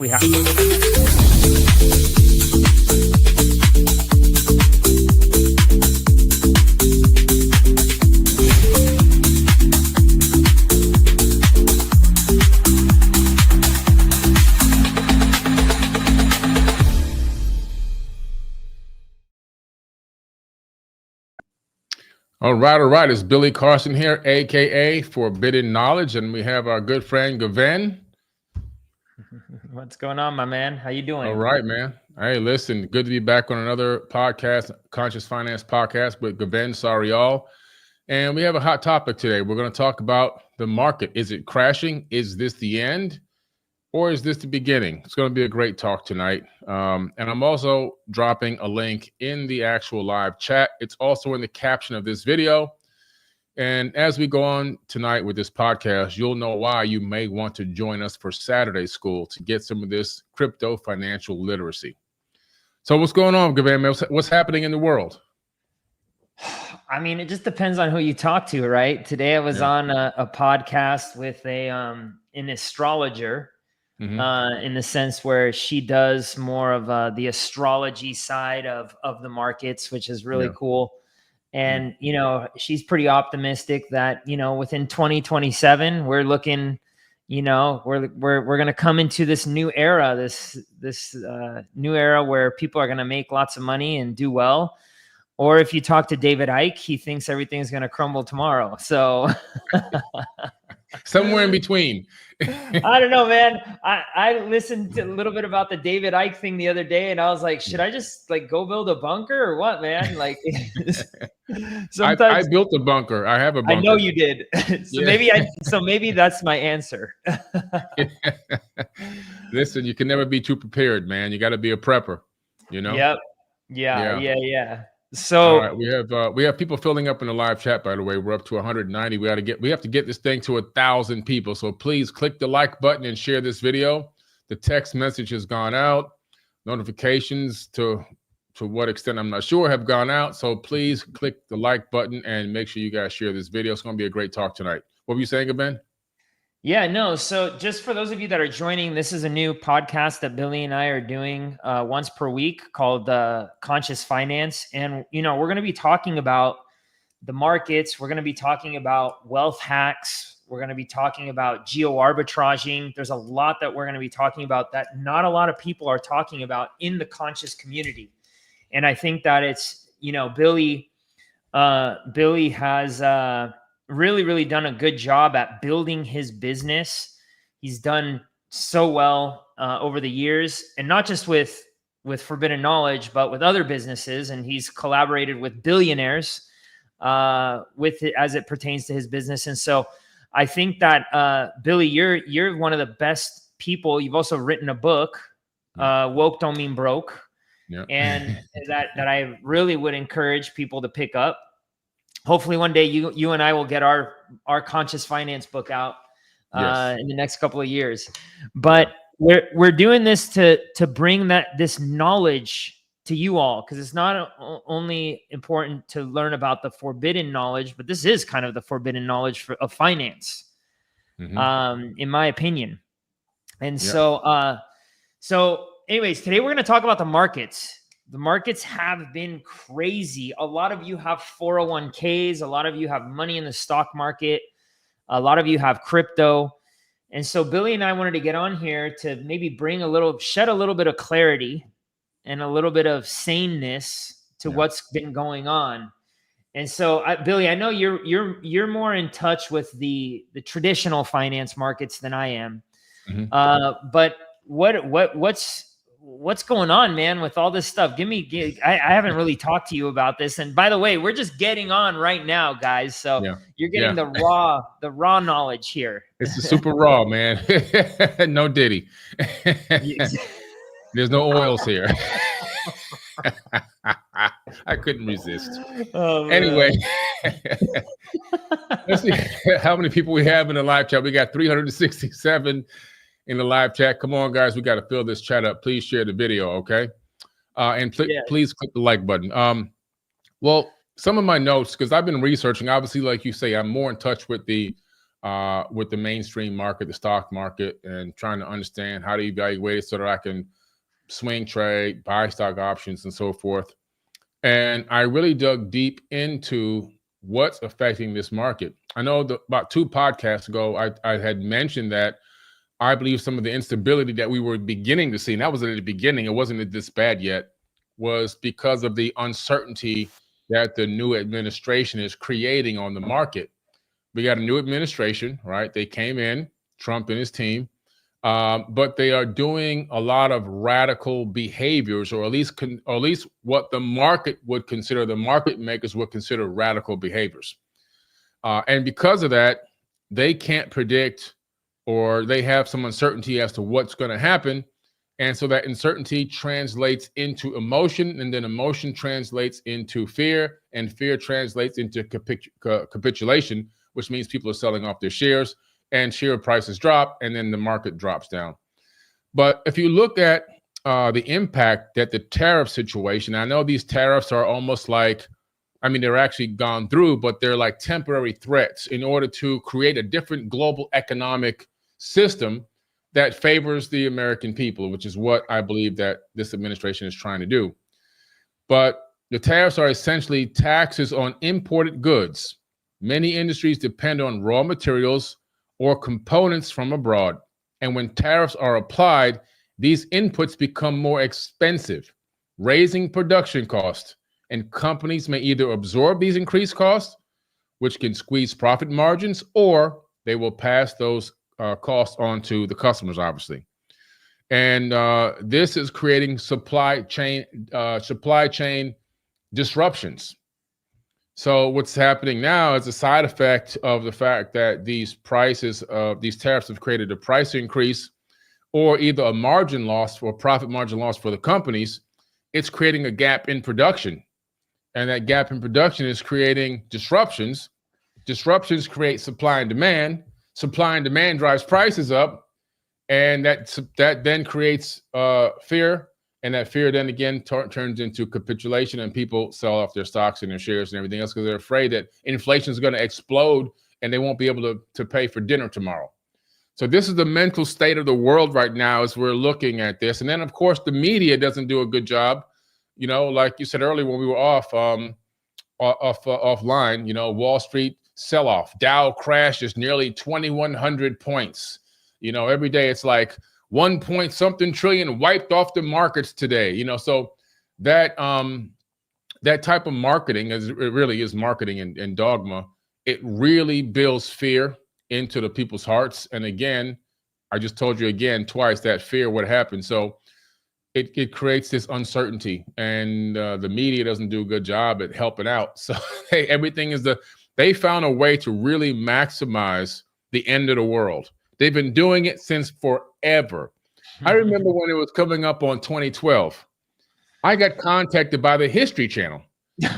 We have. All right. It's Billy Carson here, aka Forbidden Knowledge, and we have our good friend Gven. What's going on, my man? How you doing? All right, man. Hey, listen, good to be back on another podcast, Conscious Finance Podcast with Gven Sariol. And we have a hot topic today. We're going to talk about the market. Is it crashing? Is this the end? Or is this the beginning? It's going to be a great talk tonight. And I'm also dropping a link in the actual live chat. It's also in the caption of this video. And as we go on tonight with this podcast, you'll know why you may want to join us for Saturday school to get some of this crypto financial literacy. So what's going on, Gven? What's happening in the world? I mean, it just depends on who you talk to, right? Today I was on a podcast with an astrologer. In the sense where she does more of the astrology side of the markets, which is really cool. And, you know, she's pretty optimistic that, you know, within 2027, we're looking, you know, we're going to come into this new era, this new era where people are going to make lots of money and do well. Or if you talk to David Icke, he thinks everything's going to crumble tomorrow. So somewhere in between. I don't know, man. I listened to a little bit about the David Icke thing the other day, and I was like, should I just like go build a bunker or what, man? Like, sometimes I built a bunker. I have a bunker. I know you did. So maybe that's my answer. Listen, you can never be too prepared, man. You got to be a prepper, you know? Yep. Yeah. So we have people filling up in the live chat, by the way. We're up to 190. We have to get this thing to 1,000 people. So please click the like button and share this video. The text message has gone out. Notifications to what extent I'm not sure have gone out. So please click the like button and make sure you guys share this video. It's going to be a great talk tonight. What were you saying, Ben? Yeah, no. So just for those of you that are joining, this is a new podcast that Billy and I are doing once per week called Conscious Finance. And, you know, we're going to be talking about the markets. We're going to be talking about wealth hacks. We're going to be talking about geo arbitraging. There's a lot that we're going to be talking about that not a lot of people are talking about in the conscious community. And I think that it's, you know, Billy has really done a good job at building his business. He's done so well over the years, and not just with Forbidden Knowledge, but with other businesses. And he's collaborated with billionaires with it as it pertains to his business. And so I think that Billy, you're one of the best people. You've also written a book, Woke Don't Mean Broke. Yeah. And that I really would encourage people to pick up. Hopefully one day you and I will get our conscious finance book out in the next couple of years. But we're doing this to bring this knowledge to you all, because it's not only important to learn about the forbidden knowledge, but this is kind of the forbidden knowledge of finance, in my opinion. And so anyways, today we're going to talk about the markets. The markets have been crazy. A lot of you have 401ks. A lot of you have money in the stock market. A lot of you have crypto. And so Billy and I wanted to get on here to maybe shed a little bit of clarity and a little bit of saneness to what's been going on. And so Billy, I know you're more in touch with the traditional finance markets than I am. But what's going on, man, with all this stuff? I haven't really talked to you about this. And by the way, we're just getting on right now, guys. So you're getting the raw knowledge here. It's the super raw, man. No Diddy. There's no oils here. I couldn't resist. Anyway, let's see how many people we have in the live chat. We got 367 in the live chat. Come on, guys. We got to fill this chat up. Please share the video, okay? And please click the like button. Well, some of my notes, because I've been researching, obviously, like you say, I'm more in touch with the with the mainstream market, the stock market, and trying to understand how to evaluate it so that I can swing trade, buy stock options, and so forth. And I really dug deep into what's affecting this market. I know about 2 podcasts ago, I had mentioned that I believe some of the instability that we were beginning to see, and that was at the beginning, it wasn't this bad yet, was because of the uncertainty that the new administration is creating on the market. We got a new administration, right? They came in, Trump and his team, but they are doing a lot of radical behaviors, or at least what the market would consider, the market makers would consider radical behaviors. And because of that, they can't predict, or they have some uncertainty as to what's going to happen. And so that uncertainty translates into emotion, and then emotion translates into fear, and fear translates into capitulation, which means people are selling off their shares, and share prices drop, and then the market drops down. But if you look at the impact that the tariff situation, I know these tariffs are almost like, I mean, they're actually gone through, but they're like temporary threats in order to create a different global economic system that favors the American people, which is what I believe that this administration is trying to do. But the tariffs are essentially taxes on imported goods. Many industries depend on raw materials or components from abroad. And when tariffs are applied, these inputs become more expensive, raising production costs. And companies may either absorb these increased costs, which can squeeze profit margins, or they will pass those costs on to the customers, obviously. And this is creating supply chain disruptions. So what's happening now is a side effect of the fact that these prices, these tariffs have created a price increase, or either a margin loss or profit margin loss for the companies. It's creating a gap in production. And that gap in production is creating disruptions. Disruptions create supply and demand. Supply and demand drives prices up. And that then creates fear. And that fear then again turns into capitulation, and people sell off their stocks and their shares and everything else because they're afraid that inflation is going to explode and they won't be able to pay for dinner tomorrow. So this is the mental state of the world right now as we're looking at this. And then, of course, the media doesn't do a good job. You know, like you said earlier when we were offline, you know, Wall Street sell-off. Dow crashes nearly 2,100 points. You know, every day it's like 1 point something trillion wiped off the markets today. You know, so that that type of marketing, it really is marketing and dogma. It really builds fear into the people's hearts. And again, I just told you again twice that fear would happen. So it creates this uncertainty, and the media doesn't do a good job at helping out. So they found a way to really maximize the end of the world. They've been doing it since forever. I remember when it was coming up on 2012, I got contacted by the History Channel. They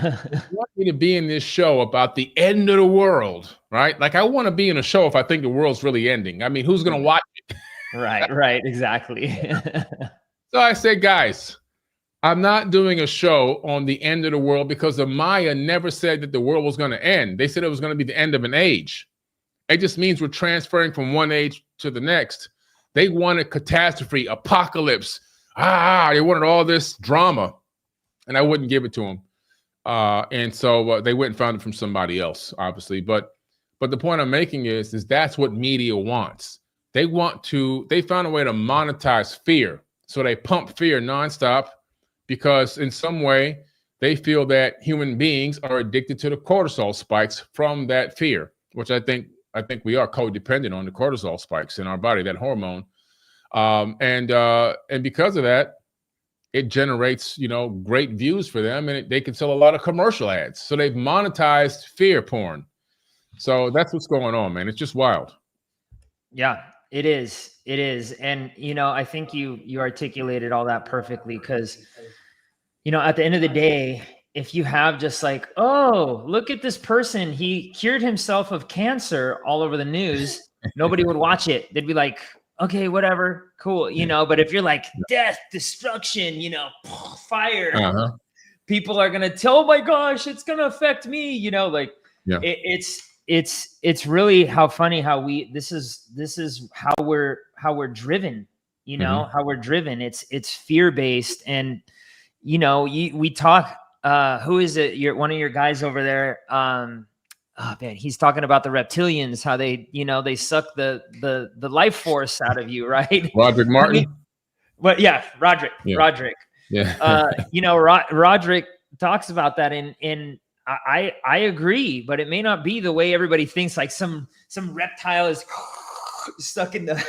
want me to be in this show about the end of the world, right? Like, I want to be in a show if I think the world's really ending. I mean, who's going to watch it? Right, exactly. So I said, guys, I'm not doing a show on the end of the world because the Maya never said that the world was going to end. They said it was going to be the end of an age. It just means we're transferring from one age to the next. They wanted catastrophe, apocalypse. They wanted all this drama, and I wouldn't give it to them. And so they went and found it from somebody else, obviously. But the point I'm making is that's what media wants. They found a way to monetize fear. So they pump fear nonstop because in some way they feel that human beings are addicted to the cortisol spikes from that fear, which I think we are codependent on the cortisol spikes in our body, that hormone. And because of that, it generates, great views for them, and they can sell a lot of commercial ads. So they've monetized fear porn. So that's what's going on, man. It's just wild. Yeah, it is. It is. And, I think you articulated all that perfectly because, at the end of the day, if you have just like, oh, look at this person, he cured himself of cancer all over the news, nobody would watch it. They'd be like, okay, whatever, cool, but if you're like death, destruction, fire, people are going to tell, oh my gosh, it's going to affect me, it's really how funny how this is how we're driven, you know, how we're driven. It's fear-based. And, you know, we talk, who is it? One of your guys over there. Oh man, he's talking about the reptilians, how they, you know, they suck the life force out of you, right? Roderick Martin. Well, yeah, Roderick. Yeah. You know, Roderick talks about that, and I agree, but it may not be the way everybody thinks. Like some reptile is stuck in the.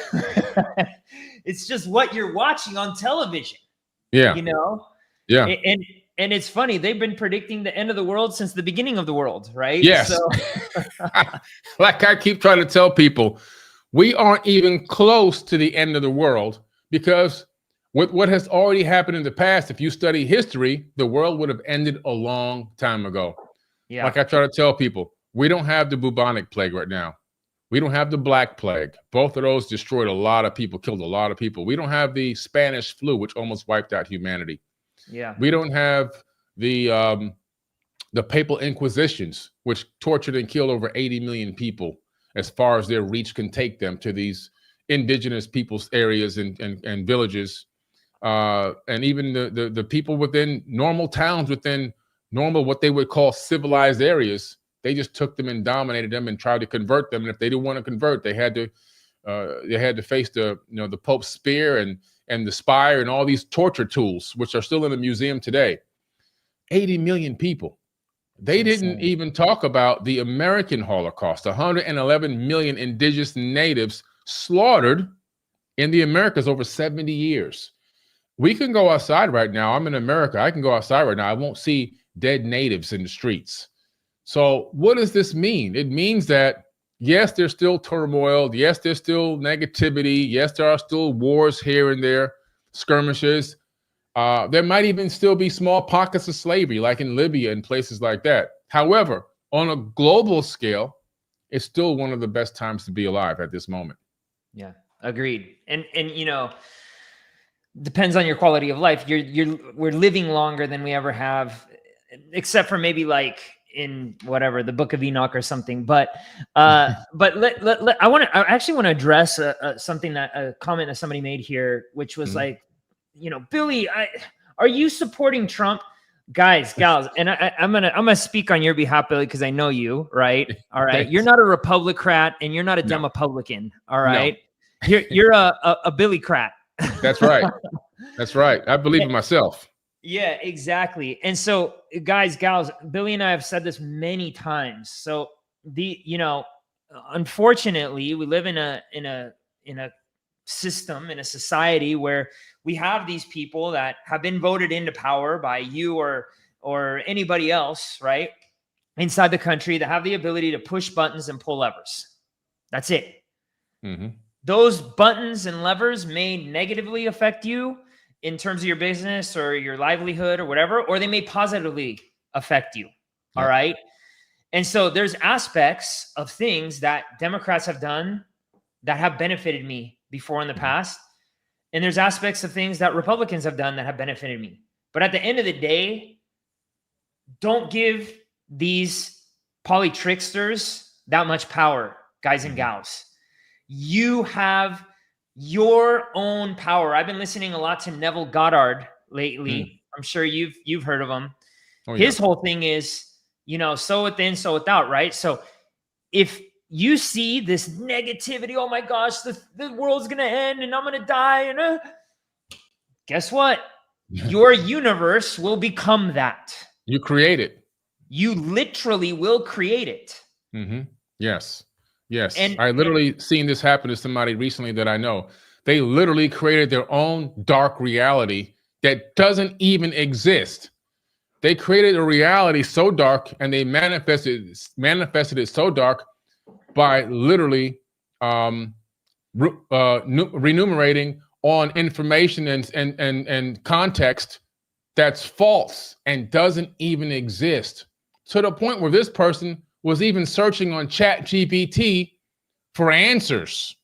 It's just what you're watching on television. Yeah. You know. Yeah. And it's funny, they've been predicting the end of the world since the beginning of the world, right? Yes. So like I keep trying to tell people, we aren't even close to the end of the world, because with what has already happened in the past, if you study history, the world would have ended a long time ago. Yeah. Like I try to tell people, we don't have the bubonic plague right now. We don't have the Black Plague. Both of those destroyed a lot of people, killed a lot of people. We don't have the Spanish flu, which almost wiped out humanity. Yeah. We don't have the papal inquisitions, which tortured and killed over 80 million people, as far as their reach can take them to these indigenous people's areas and villages. And even the people within normal towns, within normal, what they would call civilized areas, they just took them and dominated them and tried to convert them. And if they didn't want to convert, they had to face the Pope's spear and the spire and all these torture tools, which are still in the museum today. 80 million people. They didn't even talk about the American Holocaust, 111 million indigenous natives slaughtered in the Americas over 70 years. We can go outside right now. I'm in America. I can go outside right now. I won't see dead natives in the streets. So what does this mean? It means that, yes, there's still turmoil. Yes, there's still negativity. Yes, there are still wars here and there, skirmishes. There might even still be small pockets of slavery, like in Libya and places like that. However, on a global scale, it's still one of the best times to be alive at this moment. Yeah, agreed. And you know, depends on your quality of life. We're living longer than we ever have, except for maybe like in whatever the Book of Enoch or something. But I actually want to address something a comment that somebody made here, which was like, you know, Billy, are you supporting Trump? Guys, gals, and I'm gonna speak on your behalf, Billy, because I know you, right? All right, you're not a Republican and you're not a Demopublican. All right, you're a Billycrat. That's right. That's right. I believe in myself. Yeah, exactly. And so, guys, gals, Billy and I have said this many times. So unfortunately, we live in a system, in a society where we have these people that have been voted into power by you or anybody else, right, inside the country, that have the ability to push buttons and pull levers. That's it. Those buttons and levers may negatively affect you in terms of your business or your livelihood or whatever, or they may positively affect you. All right. And so there's aspects of things that Democrats have done that have benefited me before in the past. And there's aspects of things that Republicans have done that have benefited me. But at the end of the day, don't give these polytricksters that much power, guys and gals. You have your own power. I've been listening a lot to Neville Goddard lately. I'm sure you've heard of him. His whole thing is, sow within, sow without, right? So if you see this negativity, oh my gosh, the world's going to end and I'm going to die. And guess what? Your universe will become that. You create it. You literally will create it. Yes. Yes. And I literally seen this happen to somebody recently that I know. They literally created their own dark reality that doesn't even exist. They created a reality so dark and they manifested it so dark by literally renumerating on information and context that's false and doesn't even exist, to the point where this person was even searching on ChatGPT for answers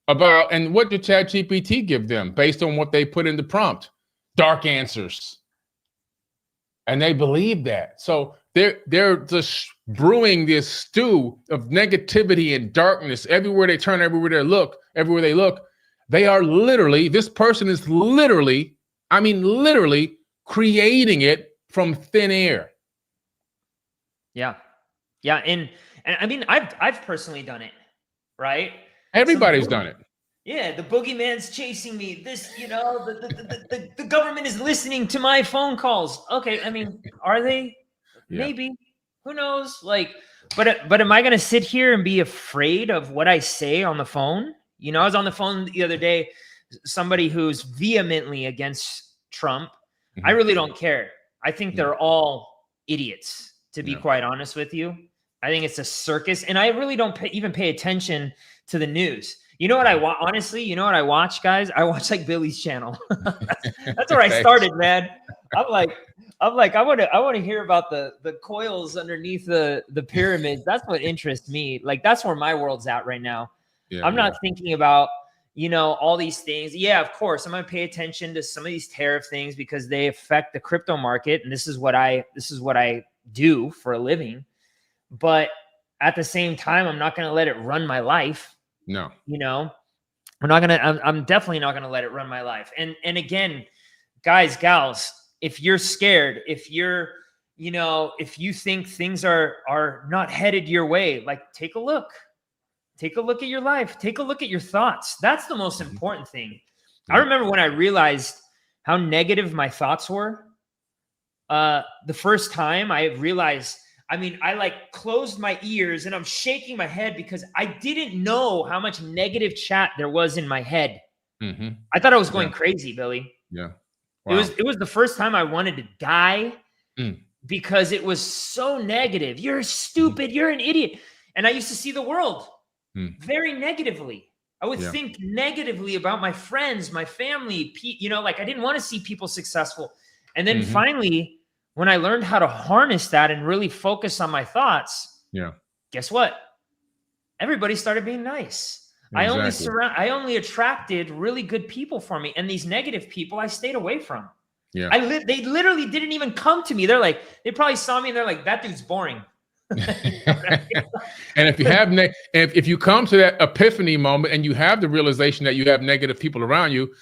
about, and what did ChatGPT give them based on what they put in the prompt? Dark answers. And they believe that. So they're just brewing this stew of negativity and darkness everywhere they turn, everywhere they look. They are literally, this person is literally, I mean, literally creating it from thin air. Yeah. Yeah. And I mean, I've personally done it, right? Everybody's done it. Yeah. The boogeyman's chasing me. This, you know, the government is listening to my phone calls. Okay. I mean, are they? Yeah. Maybe. Who knows? Like, but am I going to sit here and be afraid of what I say on the phone? You know, I was on the phone the other day, somebody who's vehemently against Trump. Mm-hmm. I really don't care. I think they're all idiots, to be quite honest with you. I think it's a circus, and I really don't even pay attention to the news. You know what I want? Honestly, you know what I watch, guys? I watch like Billy's channel. That's where I started, man. I'm like, I want to hear about the coils underneath the pyramids. That's what interests me. Like, that's where my world's at right now. Yeah, I'm not thinking about, you know, all these things. Yeah, of course, I'm going to pay attention to some of these tariff things because they affect the crypto market, and this is what I do for a living. But at the same time, I'm not going to let it run my life. No, you know, I'm definitely not going to let it run my life. And again, guys, gals, if you're scared, if you're, you know, if you think things are not headed your way, like, take a look at your life. Take a look at your thoughts. That's the most important thing. I remember when I realized how negative my thoughts were. The first time I realized, I mean, I like closed my ears and I'm shaking my head because I didn't know how much negative chat there was in my head. Mm-hmm. I thought I was going crazy, Billy. Yeah. Wow. It was the first time I wanted to die because it was so negative. You're stupid. You're an idiot. And I used to see the world very negatively. I would think negatively about my friends, my family, you know, like I didn't want to see people successful. And then finally, when I learned how to harness that and really focus on my thoughts, guess what? Everybody started being nice. Exactly. I only attracted really good people for me. And these negative people, I stayed away from. Yeah. They literally didn't even come to me. They're like, they probably saw me and they're like, that dude's boring. And if you have, if you come to that epiphany moment and you have the realization that you have negative people around you,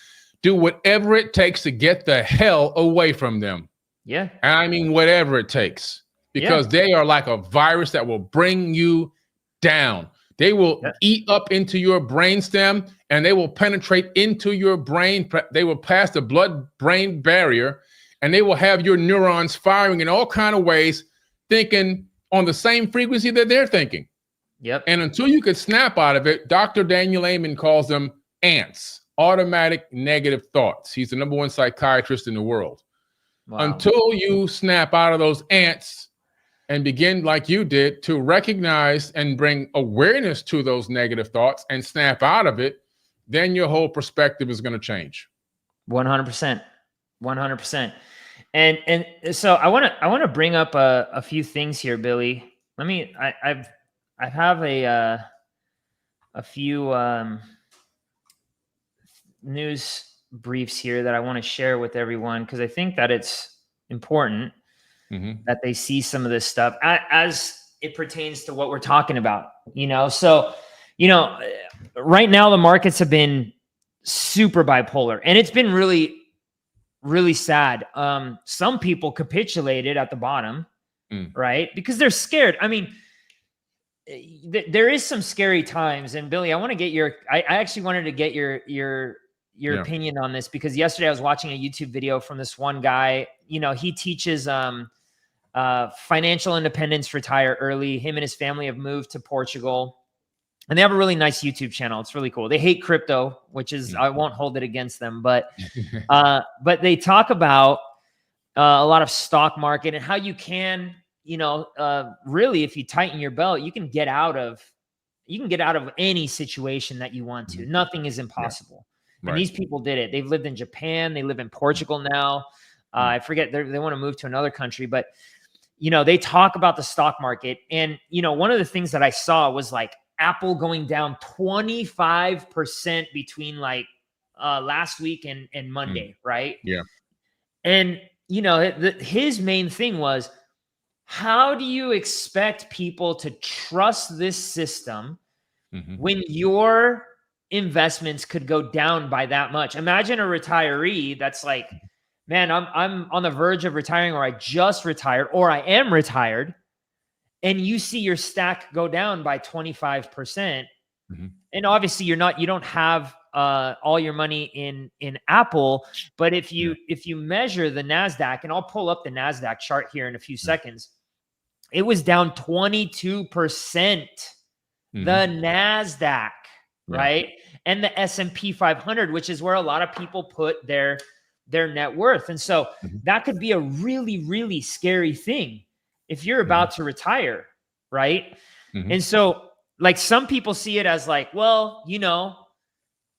do whatever it takes to get the hell away from them. Yeah. And I mean, whatever it takes, because they are like a virus that will bring you down. They will eat up into your brainstem and they will penetrate into your brain. They will pass the blood-brain barrier and they will have your neurons firing in all kinds of ways, thinking on the same frequency that they're thinking. Yep. And until you can snap out of it, Dr. Daniel Amen calls them ants, automatic negative thoughts. He's the #1 psychiatrist in the world. Wow. Until you snap out of those ants and begin, like you did, to recognize and bring awareness to those negative thoughts and snap out of it, then your whole perspective is going to change. 100%. 100%. And so I want to bring up a few things here, Billy. I have a few news briefs here that I want to share with everyone because I think that it's important that they see some of this stuff as it pertains to what we're talking about, you know? So, you know, right now the markets have been super bipolar and it's been really, really sad. Some people capitulated at the bottom, right? Because they're scared. I mean, there is some scary times. And Billy, I actually wanted to get your opinion on this because yesterday I was watching a YouTube video from this one guy. You know, he teaches financial independence, retire early. Him and his family have moved to Portugal and they have a really nice YouTube channel. It's really cool. They hate crypto, which is, I won't hold it against them, but they talk about a lot of stock market and how you can, you know, really, if you tighten your belt, you can get out of any situation that you want to. Nothing is impossible. Right. And these people did it. They've lived in Japan. They live in Portugal now. I forget, they want to move to another country, but you know, they talk about the stock market. And, you know, one of the things that I saw was like Apple going down 25% between like last week and Monday. Right. Yeah. And, you know, his main thing was, how do you expect people to trust this system when your investments could go down by that much? Imagine a retiree that's like, man, I'm on the verge of retiring, or I just retired, or I am retired, and you see your stack go down by 25%. And obviously you don't have all your money in Apple, but if you measure the NASDAQ, and I'll pull up the NASDAQ chart here in a few seconds, it was down 22%. The NASDAQ, right? And the S&P 500, which is where a lot of people put their net worth. And so that could be a really, really scary thing if you're about to retire, right? And so, like, some people see it as like, well,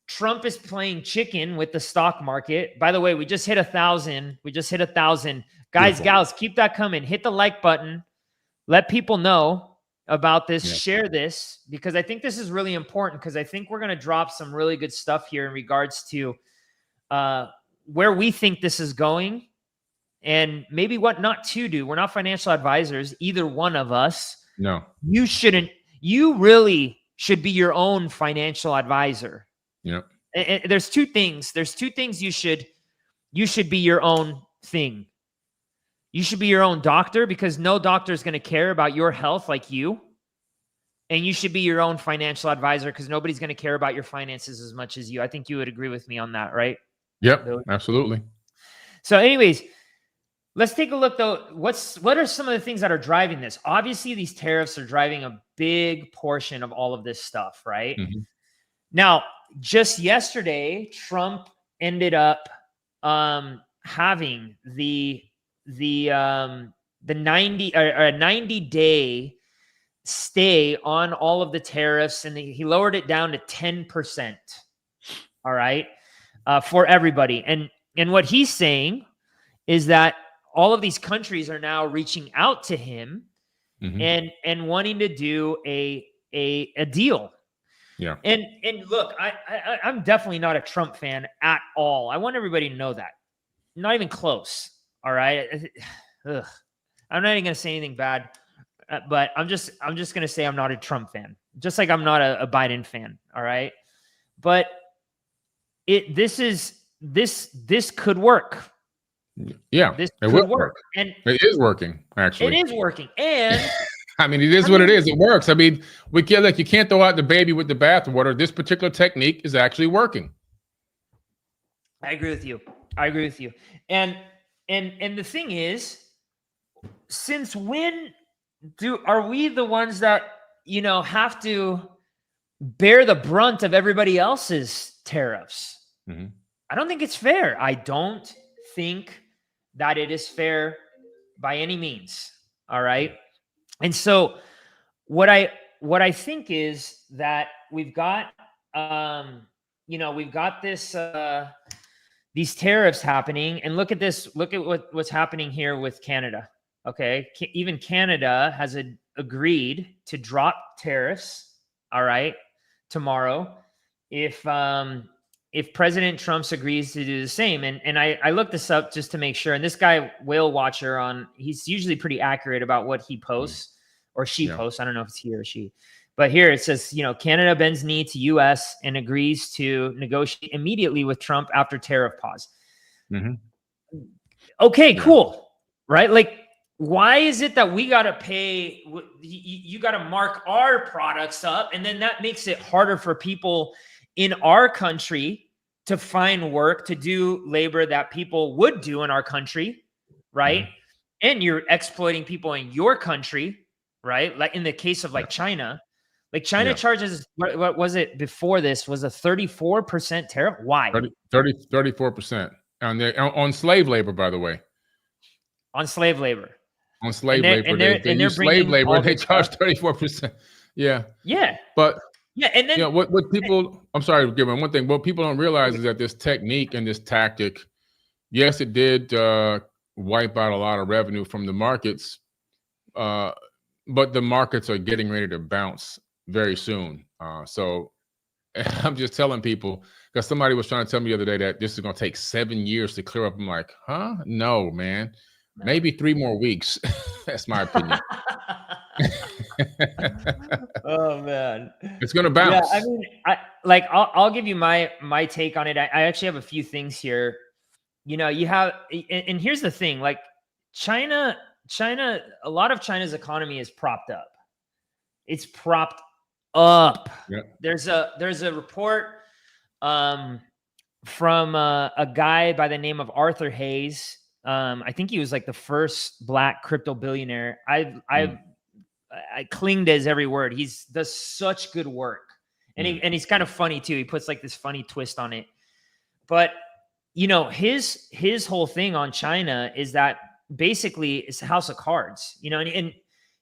Trump is playing chicken with the stock market. By the way, we just hit 1,000. Guys, gals, keep that coming. Hit the like button. Let people know about this. Share this, because I think this is really important, because I think we're going to drop some really good stuff here in regards to where we think this is going and maybe what not to do. We're not financial advisors, either one of us. No. You shouldn't. You really should be your own financial advisor. Yeah. And there's two things. You should be your own thing. You should be your own doctor, because no doctor is going to care about your health like you. And you should be your own financial advisor, because nobody's going to care about your finances as much as you. I think you would agree with me on that, right? Yep, absolutely. So anyways, let's take a look though. What are some of the things that are driving this? Obviously, these tariffs are driving a big portion of all of this stuff, right? Now, just yesterday, Trump ended up having the 90-day stay on all of the tariffs, and he lowered it down to 10%. All right, for everybody. And what he's saying is that all of these countries are now reaching out to him and wanting to do a deal. Yeah. And look, I'm definitely not a Trump fan at all. I want everybody to know that. Not even close. All right. I'm not even going to say anything bad, but I'm just going to say I'm not a Trump fan, just like I'm not a Biden fan. All right. But this could work. Yeah, this it could will work. And it is working, actually. It is working. And I mean, it is what it is. It works. I mean, you can't throw out the baby with the bathwater. This particular technique is actually working. I agree with you. And the thing is, since when are we the ones that, have to bear the brunt of everybody else's tariffs? I don't think it's fair. I don't think that it is fair by any means. All right. And so what I think is that we've got, we've got this, these tariffs happening, and look at this. Look at what's happening here with Canada. Okay. Even Canada has agreed to drop tariffs. All right. Tomorrow, if President Trump agrees to do the same. And I looked this up just to make sure. And this guy, Whale Watcher, he's usually pretty accurate about what he posts or she posts. I don't know if it's he or she. But here it says, Canada bends knee to U.S. and agrees to negotiate immediately with Trump after tariff pause. Okay, cool. Right? Like, why is it that we got to pay? You got to mark our products up, and then that makes it harder for people in our country to find work, to do labor that people would do in our country, right? And you're exploiting people in your country, right? Like in the case of China. Like China charges, what was it before this? Was a 34% tariff? Why? 34% on slave labor, by the way. On slave labor. On slave labor. They use slave labor and they charge 34%. Yeah. Yeah. But and then what people, I'm sorry, Gven, one thing, what people don't realize is that this technique and this tactic, yes, it did wipe out a lot of revenue from the markets, but the markets are getting ready to bounce very soon. So I'm just telling people, because somebody was trying to tell me the other day that this is going to take 7 years to clear up. I'm like, huh? No, man. Maybe 3 more weeks. That's my opinion. Oh man, It's going to bounce. Yeah, I mean, I'll give you my take on it. I actually have a few things here. You know, you have, and here's the thing: like China, a lot of China's economy is propped up. It's propped up. Yep. There's a report from a guy by the name of Arthur Hayes. I think he was like the first Black crypto billionaire. I cling to his every word. He's does such good work, and he's kind of funny too. He puts like this funny twist on it. But you know, his whole thing on China is that basically it's a house of cards. You know, and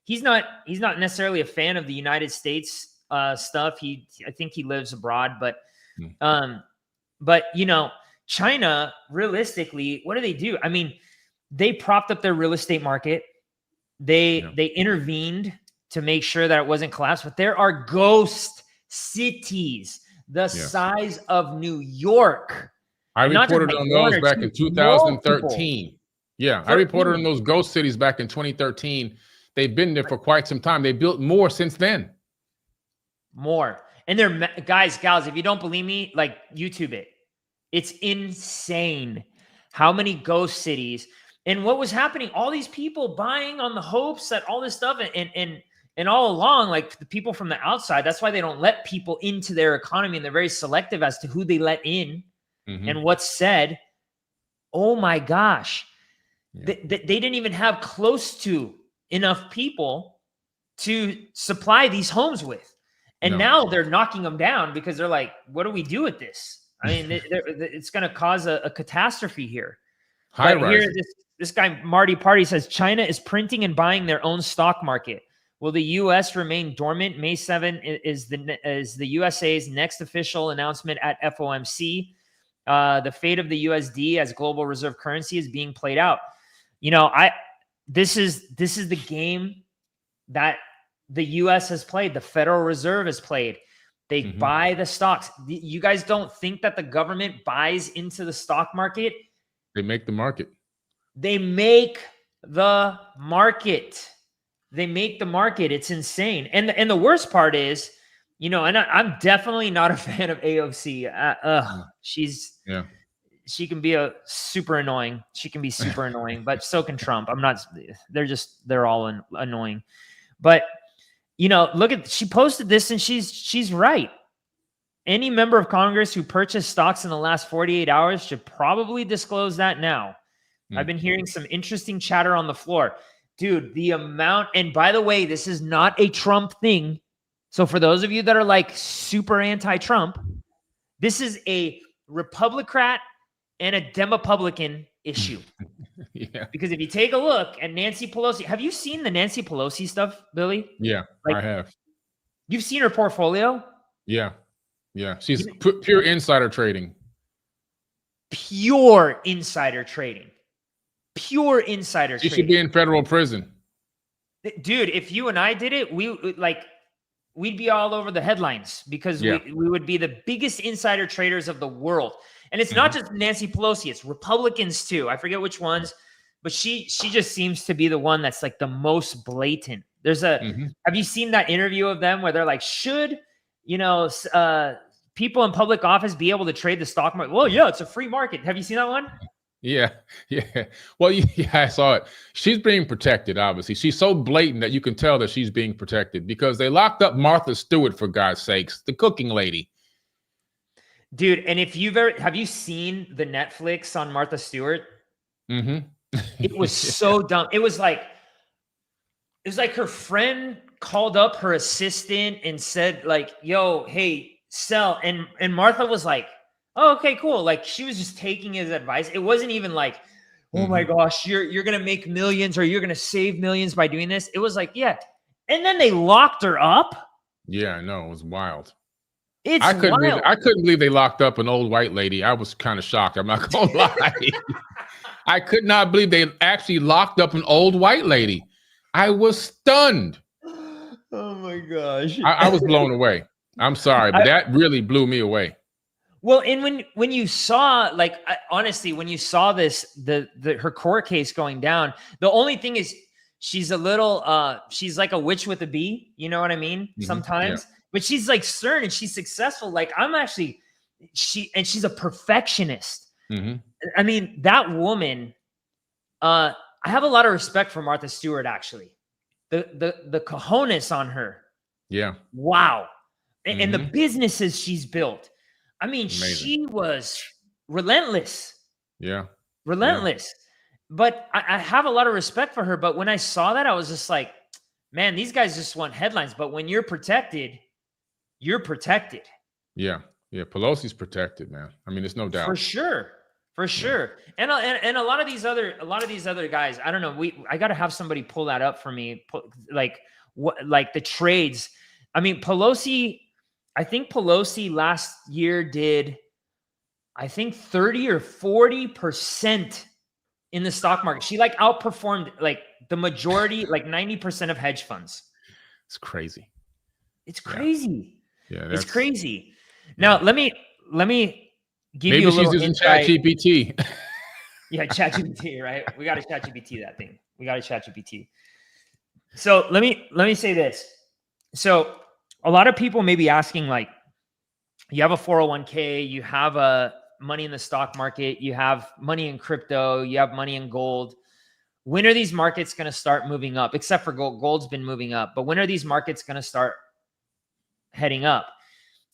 he's not necessarily a fan of the United States stuff. I think he lives abroad, but you know, China realistically, what do? I mean, they propped up their real estate market. They intervened to make sure that it wasn't collapsed, but there are ghost cities the size of New York. I reported on those back in 2013. Yeah, I reported on those ghost cities back in 2013. They've been there for quite some time. They built more since then. More. And they're guys, gals, if you don't believe me, like YouTube it. It's insane how many ghost cities. And what was happening, all these people buying on the hopes that all this stuff and all along, like the people from the outside, that's why they don't let people into their economy, and they're very selective as to who they let in and what's said. Oh my gosh. They didn't even have close to enough people to supply these homes with. And now they're knocking them down because they're like, what do we do with this? I mean, it's going to cause a catastrophe here. Here, this guy, Marty Party, says China is printing and buying their own stock market. Will the U.S. remain dormant? May 7 is the USA's next official announcement at FOMC. The fate of the USD as global reserve currency is being played out. You know, this is the game that the U.S. has played. The Federal Reserve has played. They buy the stocks. You guys don't think that the government buys into the stock market? They make the market. They make the market. They make the market. It's insane. And the worst part is, you know, and I'm definitely not a fan of AOC. She can be super annoying. She can be super annoying, but so can Trump. They're all annoying. But, you know, she posted this and she's right. Any member of Congress who purchased stocks in the last 48 hours should probably disclose that now. I've been hearing some interesting chatter on the floor. Dude, the amount, and by the way, this is not a Trump thing. So for those of you that are like super anti-Trump, this is a Republican and a Demopublican issue. Because if you take a look at Nancy Pelosi, have you seen the Nancy Pelosi stuff, Billy? Yeah, I have. You've seen her portfolio? Yeah. She's pure insider trading. Pure insider trading. She should be in federal prison. Dude, if you and I did it, we'd be all over the headlines because we would be the biggest insider traders of the world. And it's not just Nancy Pelosi, it's Republicans too. I forget which ones, but she just seems to be the one that's like the most blatant. There's have you seen that interview of them where they're like, should, you know, people in public office be able to trade the stock market? Well, yeah, it's a free market. Have you seen that one? Yeah. Well, I saw it. She's being protected, obviously. She's so blatant that you can tell that she's being protected because they locked up Martha Stewart, for God's sakes, the cooking lady. Dude, and if have you seen the Netflix on Martha Stewart? It was so dumb. It was like her friend called up her assistant and said like, yo, hey, sell. And Martha was like, oh, okay, cool. Like she was just taking his advice. It wasn't even like, oh my gosh, you're going to make millions or you're going to save millions by doing this. It was like, yeah. And then they locked her up. Yeah, I know. It was wild. I couldn't believe they locked up an old white lady. I was kind of shocked. I'm not going to lie. I could not believe they actually locked up an old white lady. I was stunned. Oh my gosh. I was blown away. I'm sorry, but that really blew me away. Well, and when you saw, honestly, when you saw this, her court case going down, the only thing is she's a little, she's like a witch with a bee. You know what I mean? Sometimes, but she's like stern and she's successful. Like I'm actually, she's a perfectionist. I mean, that woman, I have a lot of respect for Martha Stewart, actually. The cojones on her. Yeah. Wow. And the businesses she's built. I mean, Amazing. she was relentless. Yeah. Relentless. Yeah. But I have a lot of respect for her. But when I saw that, I was just like, man, these guys just want headlines. But when you're protected, you're protected. Yeah. Yeah. Pelosi's protected, man. I mean, there's no doubt. For sure. For sure. Yeah. And a lot of these other guys, I don't know. I got to have somebody pull that up for me. Like the trades. I mean, I think Pelosi last year did, I think 30 or 40% in the stock market. She like outperformed like the majority, like 90% of hedge funds. It's crazy. It's crazy. Yeah. It's crazy. Now, let me give you a little insight. Maybe she's using ChatGPT. Yeah, ChatGPT, right? We got to ChatGPT that thing. We got to ChatGPT. So let me say this. So a lot of people may be asking, like, you have a 401k, you have money in the stock market, you have money in crypto, you have money in gold. When are these markets going to start moving up? Except for gold. Gold's been moving up. But when are these markets going to start heading up?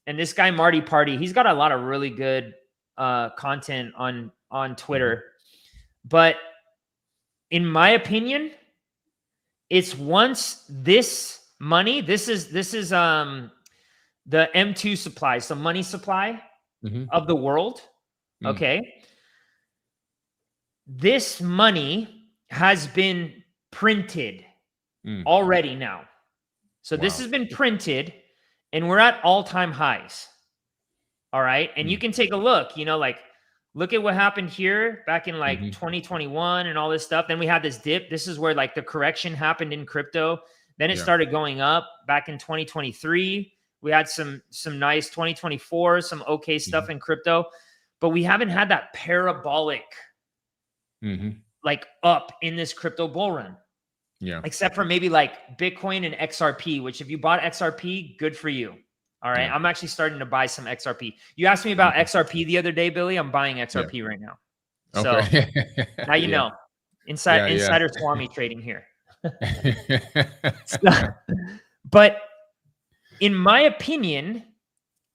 And this guy, Marty Party, he's got a lot of really good content on Twitter. But in my opinion, it's once this money, this is the M2 supply, so money supply of the world. Okay. This money has been printed already now. So this has been printed and we're at all-time highs. All right. And you can take a look, like, look at what happened here back in like 2021 and all this stuff. Then we had this dip. This is where like the correction happened in crypto. Then it started going up back in 2023. We had some nice 2024, some okay stuff in crypto, but we haven't had that parabolic like up in this crypto bull run. Yeah. Except for maybe like Bitcoin and XRP, which if you bought XRP, good for you. All right. Yeah. I'm actually starting to buy some XRP. You asked me about XRP the other day, Billy. I'm buying XRP right now. So now you know. Insider Swami trading here. But in my opinion,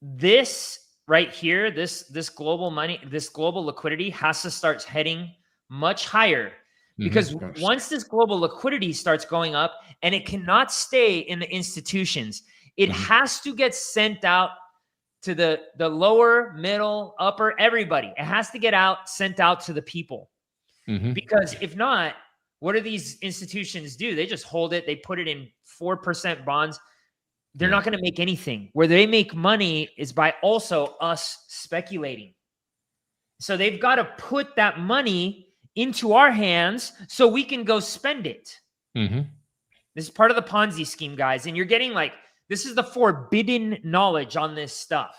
this right here, this global money, this global liquidity has to start heading much higher. Because once this global liquidity starts going up, and it cannot stay in the institutions, it has to get sent out to the lower, middle, upper, everybody. It has to get sent out to the people. Because if not, what do these institutions do? They just hold it. They put it in 4% bonds. They're not going to make anything. Where they make money is by also us speculating. So they've got to put that money into our hands so we can go spend it. This is part of the Ponzi scheme, guys. And you're getting like, this is the forbidden knowledge on this stuff.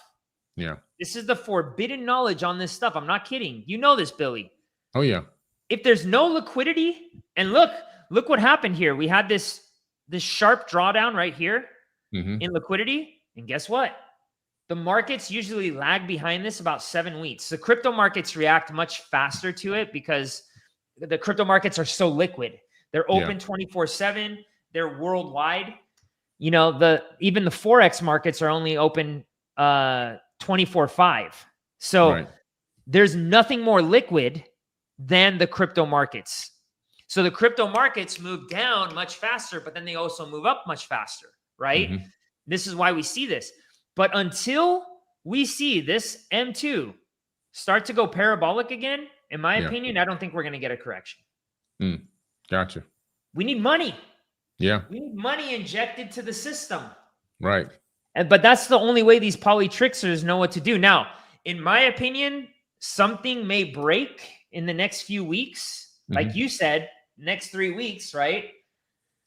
Yeah. This is the forbidden knowledge on this stuff. I'm not kidding. You know this, Billy. Oh, yeah. If there's no liquidity, and look what happened here. We had this sharp drawdown right here in liquidity. And guess what? The markets usually lag behind this about 7 weeks. The crypto markets react much faster to it because the crypto markets are so liquid. They're open 24/7. They're worldwide. Even the Forex markets are only open 24/5. So there's nothing more liquid than the crypto markets. So the crypto markets move down much faster, but then they also move up much faster, right? This is why we see this. But until we see this M2 start to go parabolic again, in my opinion, I don't think we're going to get a correction. Gotcha. We need money. Yeah. We need money injected to the system. Right. But that's the only way these poly tricksers know what to do. Now, in my opinion, something may break in the next few weeks. Like you said, next 3 weeks, right?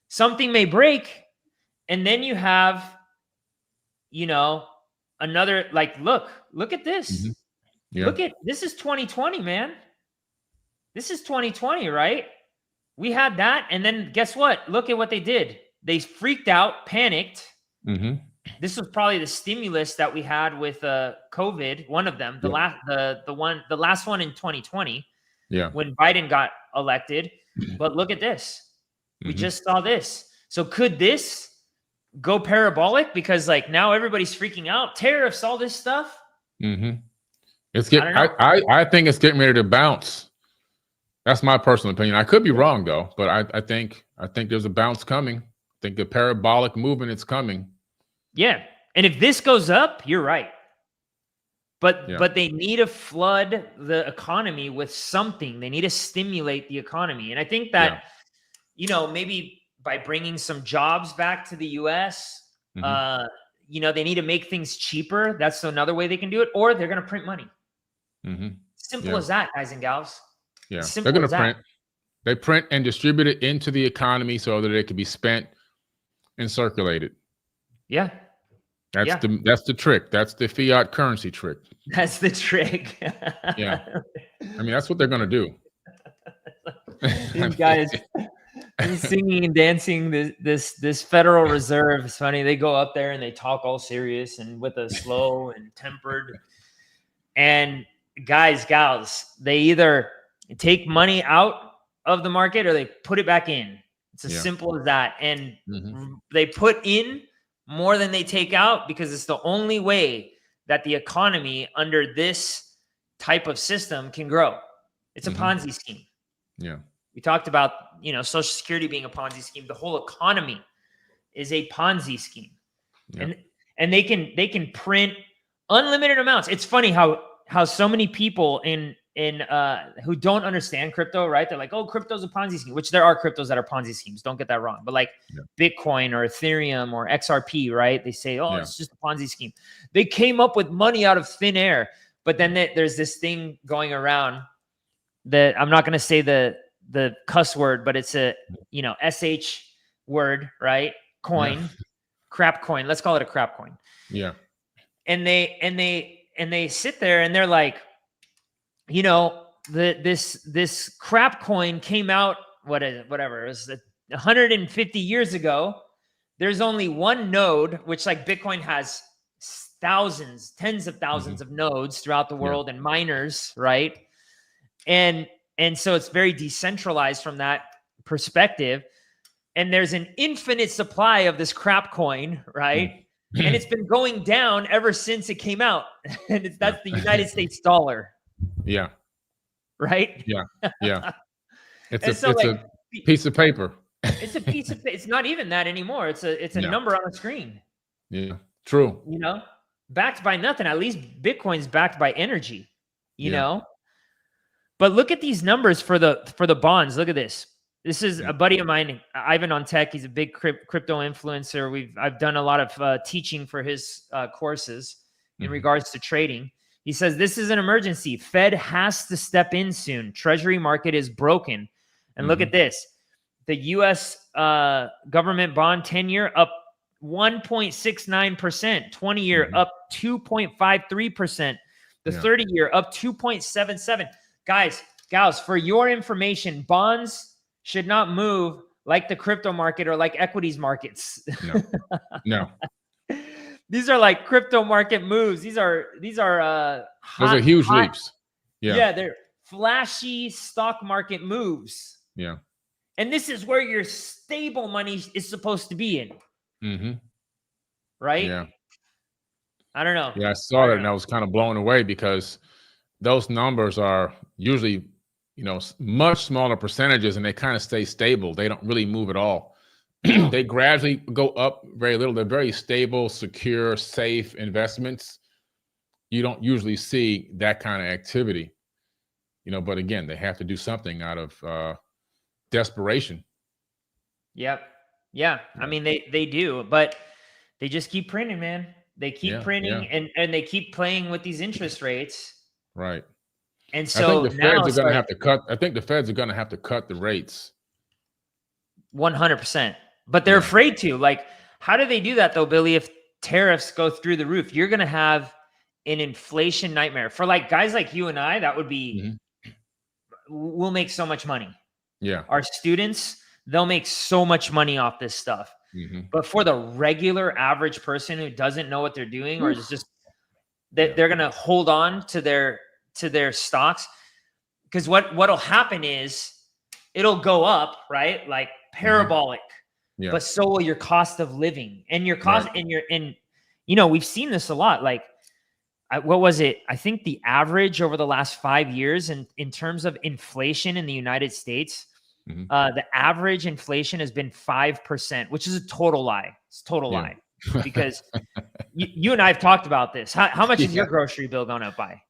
Something may break. And then you have, another, like, look at this. This is 2020, man. This is 2020, right? We had that. And then guess what? Look at what they did. They freaked out, panicked. Mm-hmm. This was probably the stimulus that we had with COVID. One of them, the last one in 2020, when Biden got elected. But look at this. We just saw this. So could this go parabolic? Because like now everybody's freaking out. Tariffs, all this stuff. Mm-hmm. I think it's getting ready to bounce. That's my personal opinion. I could be wrong though, but I think there's a bounce coming. I think the parabolic movement is coming. Yeah. And if this goes up, you're right. But they need to flood the economy with something. They need to stimulate the economy. And I think that, maybe by bringing some jobs back to the US, they need to make things cheaper. That's another way they can do it. Or they're going to print money. Simple as that, guys and gals. Yeah, they're going to print. They print and distribute it into the economy so that it can be spent and circulated. Yeah. That's the trick. That's the fiat currency trick. That's the trick. Yeah. I mean, that's what they're going to do. These guys singing and dancing this Federal Reserve. It's funny. They go up there and they talk all serious and with a slow and tempered. And guys, gals, they either take money out of the market or they put it back in. It's as simple as that. And they put in more than they take out because it's the only way that the economy under this type of system can grow. It's a Ponzi scheme. Yeah. We talked about, Social Security being a Ponzi scheme. The whole economy is a Ponzi scheme. Yeah. And they can print unlimited amounts. It's funny how so many people in who don't understand crypto, right? They're like, oh, crypto's a Ponzi scheme, which there are cryptos that are Ponzi schemes. Don't get that wrong. But like Bitcoin or Ethereum or XRP, right? They say, oh, it's just a Ponzi scheme. They came up with money out of thin air. But then there's this thing going around that I'm not going to say the cuss word, but it's a, SH word, right? Coin, crap coin. Let's call it a crap coin. Yeah. And they sit there and they're like, this crap coin came out, whatever, it was 150 years ago. There's only one node, which like Bitcoin has thousands, tens of thousands of nodes throughout the world and miners, right? And so it's very decentralized from that perspective. And there's an infinite supply of this crap coin, right? And it's been going down ever since it came out. And that's the United States dollar. Yeah. Right? Yeah. Yeah. It's a piece of paper. It's a piece of it's not even that anymore. It's a number on the screen. Yeah. True. Backed by nothing. At least Bitcoin's backed by energy, you know? But look at these numbers for the bonds. Look at this. This is a buddy of mine, Ivan on Tech. He's a big crypto influencer. I've done a lot of teaching for his courses in regards to trading. He says, this is an emergency. Fed has to step in soon. Treasury market is broken. And look at this. The U.S. Government bond 10-year up 1.69%. 20-year up 2.53%. The 30-year up 2.77%. Guys, gals, for your information, bonds should not move like the crypto market or like equities markets. No. These are like crypto market moves. These are those are huge leaps. Yeah, they're flashy stock market moves. Yeah. And this is where your stable money is supposed to be in. Right? Yeah. I don't know. Yeah, I saw that and I was kind of blown away because those numbers are usually, much smaller percentages and they kind of stay stable. They don't really move at all. They gradually go up very little. They're very stable, secure, safe investments. You don't usually see that kind of activity, but again, they have to do something out of desperation. Yep. Yeah. I mean, they do, but they just keep printing, man. They keep printing and they keep playing with these interest rates. Right. And so I think the Feds are going to have to cut. I think the Feds are going to have to cut the rates. 100%. But they're afraid to. Like, how do they do that though, Billy? If tariffs go through the roof, you're going to have an inflation nightmare for like guys like you and I. That would be. We'll make so much money. Yeah. Our students, they'll make so much money off this stuff. But for the regular average person who doesn't know what they're doing, or is just that they're going to hold on to their stocks, because what'll happen is it'll go up, right? Like parabolic. Yeah. But so will your cost of living and your cost and we've seen this a lot. Like, what was it? I think the average over the last 5 years in terms of inflation in the United States, the average inflation has been 5%, which is a total lie. It's a total lie, because you and I have talked about this. How much is your grocery bill gone up by?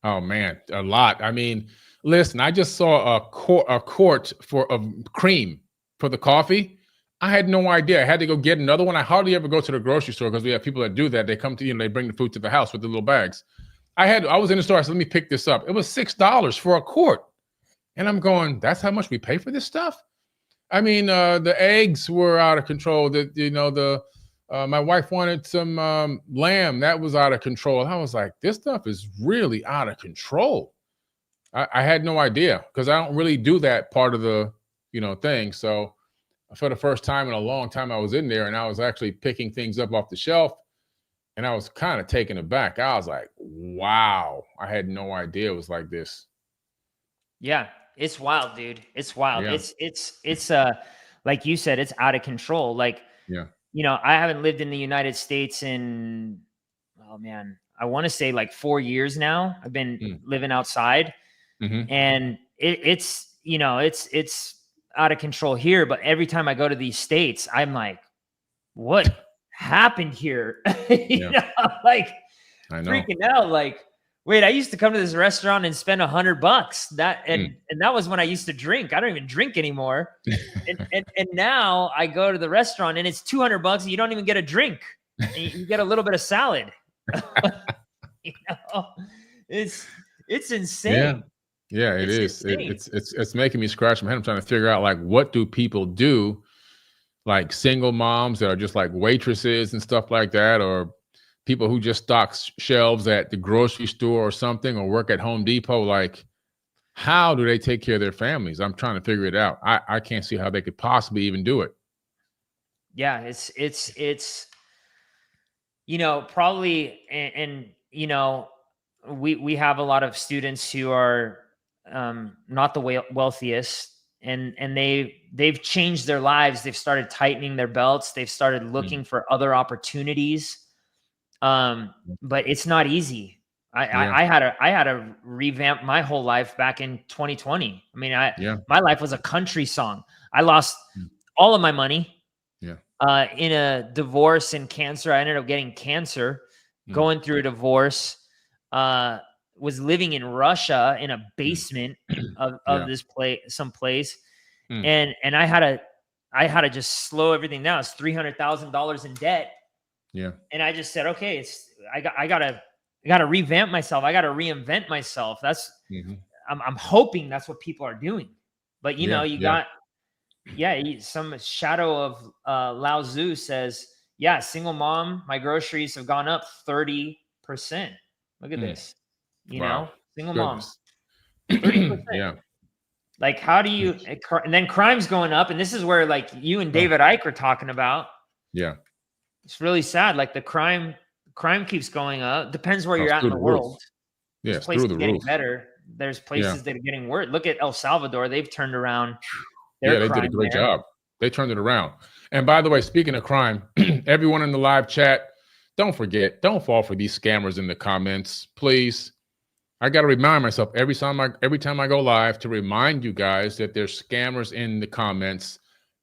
Oh man, a lot. I mean, listen, I just saw a quart of cream for the coffee. I had no idea. I had to go get another one. I hardly ever go to the grocery store because we have people that do that. They come to, they bring the food to the house with the little bags. I was in the store. I said, let me pick this up. It was $6 for a quart. And I'm going, that's how much we pay for this stuff? I mean, the eggs were out of control. My wife wanted some lamb. That was out of control. I was like, this stuff is really out of control. I had no idea, because I don't really do that part of the, thing. So for the first time in a long time, I was in there and I was actually picking things up off the shelf, and I was kind of taken aback. I was like, wow, I had no idea it was like this. Yeah, it's wild, dude. It's wild. Yeah. It's like you said, it's out of control. Like, I haven't lived in the United States in, oh man, I want to say like 4 years now. I've been living outside, and it's out of control here. But every time I go to these states, I'm like, what happened here? Like, I know, freaking out. Like, wait, I used to come to this restaurant and spend $100. And that was when I used to drink. I don't even drink anymore. and now I go to the restaurant and it's $200 and you don't even get a drink. And you get a little bit of salad. It's insane. Yeah, it is. It's making me scratch my head. I'm trying to figure out, like, what do people do? Like single moms that are just like waitresses and stuff like that, or people who just stock shelves at the grocery store or something, or work at Home Depot. Like, how do they take care of their families? I'm trying to figure it out. I can't see how they could possibly even do it. Yeah, it's probably, and we have a lot of students who are not the wealthiest, and they've changed their lives. They've started tightening their belts. They've started looking for other opportunities. But it's not easy. I had to revamp my whole life back in 2020. I mean, my life was a country song. I lost all of my money. In a divorce and cancer. I ended up getting cancer, going through a divorce, was living in Russia in a basement of this place, someplace. And I had to just slow everything down. It's $300,000 in debt. Yeah. And I just said, okay, I gotta revamp myself. I gotta reinvent myself. That's I'm hoping that's what people are doing. But some shadow of Lao Tzu says, single mom, my groceries have gone up 30%. Look at this. Single mom. 30%. Yeah. Like, how do you, and then crime's going up, and this is where, like, you and David Icke are talking about. Yeah. It's really sad. Like, the crime keeps going up. Depends where you're at in the world. Yeah, there's places getting better. There's places that are getting worse. Look at El Salvador. They've turned around. They did a great job. They turned it around. And by the way, speaking of crime, everyone in the live chat, don't forget, don't fall for these scammers in the comments, please. I got to remind myself every time I go live to remind you guys that there's scammers in the comments.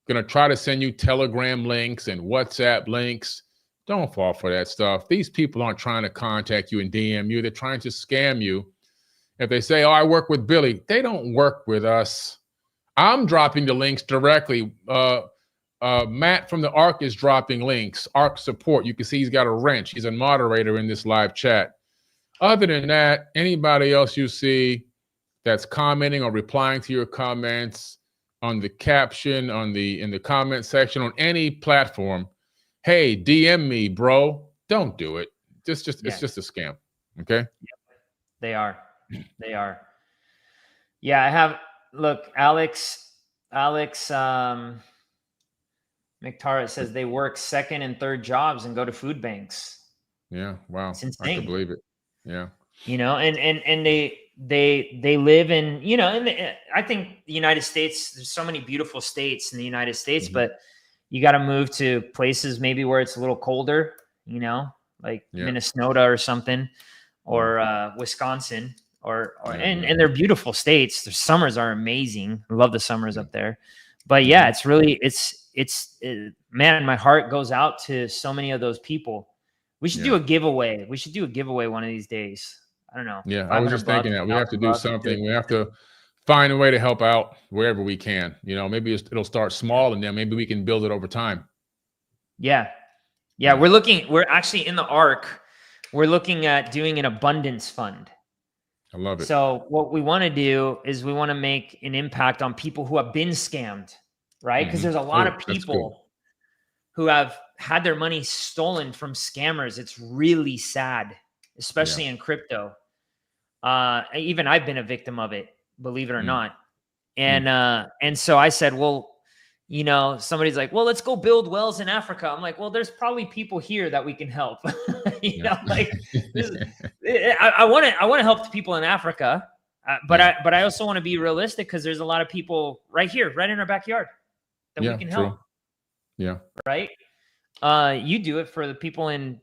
Going to try to send you Telegram links and WhatsApp links. Don't fall for that stuff. These people aren't trying to contact you and DM you. They're trying to scam you. If they say, oh, I work with Billy, they don't work with us. I'm dropping the links directly. Matt from the ARC is dropping links. ARC support. You can see he's got a wrench. He's a moderator in this live chat. Other than that, anybody else you see that's commenting or replying to your comments on the caption, in the comment section, on any platform, hey, DM me, bro. Don't do it. It's just a scam. Okay. Yep. They are. Yeah, look, Alex, Alex McTarrett says they work second and third jobs and go to food banks. Yeah. Wow. It's I could insane. believe it. Yeah. And they live in, I think the United States, there's so many beautiful states in the United States, but you got to move to places maybe where it's a little colder, like Minnesota or something, or Wisconsin, and they're beautiful states. Their summers are amazing. I love the summers up there. But yeah, it's really, man, my heart goes out to so many of those people. We should do a giveaway. We should do a giveaway one of these days. I don't know. Yeah, I was just thinking that we have to do something. We have to find a way to help out wherever we can. Maybe it'll start small, and then maybe we can build it over time. Yeah. We're actually in the ARC. We're looking at doing an abundance fund. I love it. So what we want to do is we want to make an impact on people who have been scammed, right? Because there's a lot of people who have had their money stolen from scammers. It's really sad, especially in crypto. Even I've been a victim of it, believe it or not. And so I said, well, somebody's like, well, let's go build wells in Africa. I'm like, well, there's probably people here that we can help. I want to help the people in Africa, but I also want to be realistic, because there's a lot of people right here, right in our backyard, that we can help. Yeah. Right. You do it for the people in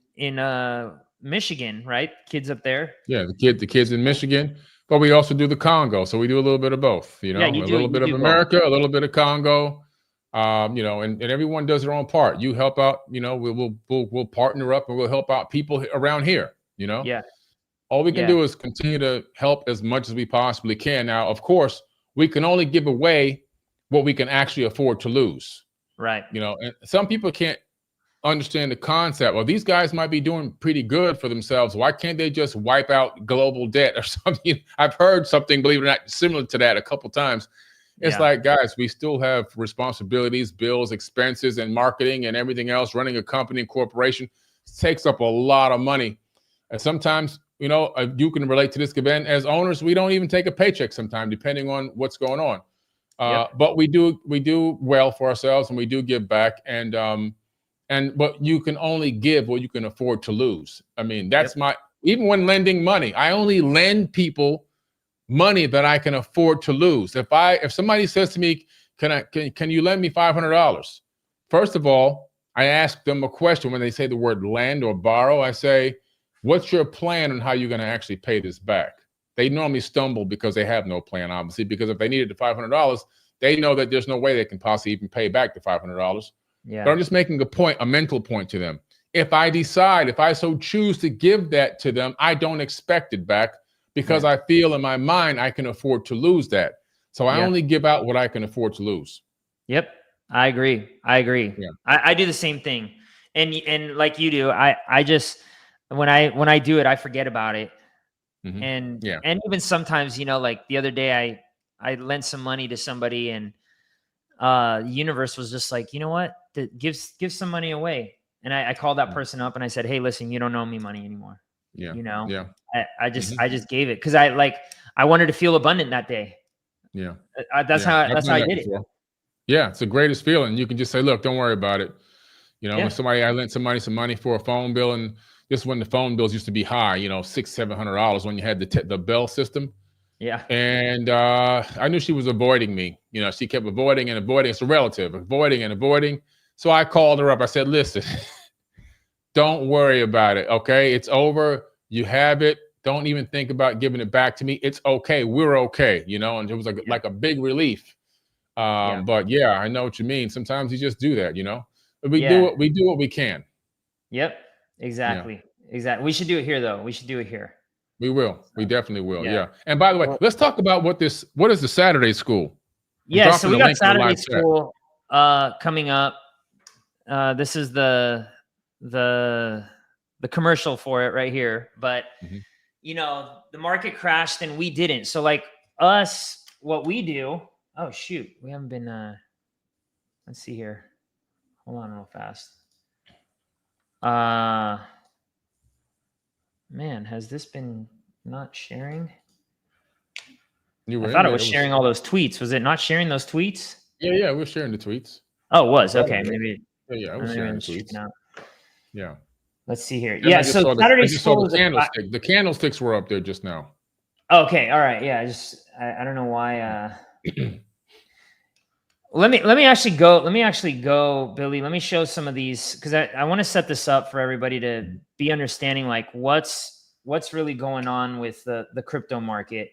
Michigan, right? Kids up there. Yeah, the kids in Michigan, but we also do the Congo. So we do a little bit of both. A little bit of America, a little bit of Congo. And everyone does their own part. You help out. We'll partner up and we'll help out people around here. Yeah. All we can do is continue to help as much as we possibly can. Now, of course, we can only give away what we can actually afford to lose. Right. And some people can't understand the concept. Well, these guys might be doing pretty good for themselves. Why can't they just wipe out global debt or something? I've heard something, believe it or not, similar to that a couple times. It's like, guys, we still have responsibilities, bills, expenses, and marketing and everything else. Running a company and corporation takes up a lot of money. And sometimes, you can relate to this, Gven. As owners, we don't even take a paycheck sometimes, depending on what's going on. But we do well for ourselves, and we do give back. But you can only give what you can afford to lose. I mean, that's even when lending money, I only lend people money that I can afford to lose. If somebody says to me, can you lend me $500? First of all, I ask them a question. When they say the word lend or borrow, I say, what's your plan on how you're going to actually pay this back? They normally stumble because they have no plan, obviously, because if they needed the $500, they know that there's no way they can possibly even pay back the $500. Yeah. But I'm just making a mental point to them. If I so choose to give that to them, I don't expect it back, because I feel in my mind I can afford to lose that. So I only give out what I can afford to lose. Yep. I agree. Yeah. I do the same thing. And like you do, I just, when I do it, I forget about it. And even sometimes, like the other day, I lent some money to somebody, and the universe was just like, you know what, give some money away. And I called that person up and I said, hey, listen, you don't owe me money anymore. I just gave it because I wanted to feel abundant that day. That's how I did it. Yeah, it's the greatest feeling. You can just say, look, don't worry about it. When I lent somebody some money for a phone bill, and this when the phone bills used to be high, $600-700 when you had the bell system. Yeah. And I knew she was avoiding me. She kept avoiding and avoiding. It's a relative, avoiding and avoiding. So I called her up. I said, listen, don't worry about it. Okay. It's over. You have it. Don't even think about giving it back to me. It's okay. We're okay. And it was like a big relief. But yeah, I know what you mean. Sometimes you just do that, But we do what we can. Yep. Exactly. We should do it here though. We should do it here. We will. We definitely will. Yeah. And by the way, let's talk about what is the Saturday school? So we got Saturday school coming up. This is the commercial for it right here. But the market crashed and we didn't. So like us, what we do, oh shoot, we haven't been let's see here. Hold on real fast. Man, has this been not sharing? I thought it was sharing all those tweets. Was it not sharing those tweets? Yeah, we're sharing the tweets. Oh, it was. Okay, maybe. Yeah, I was sharing the tweets. Yeah. Let's see here. And Yeah, I just so saw Saturday's full the candlestick. The candlesticks were up there just now. Okay, all right. Yeah, I don't know why. Let me actually go, Billy. Let me show some of these because I want to set this up for everybody to be understanding like what's really going on with the crypto market.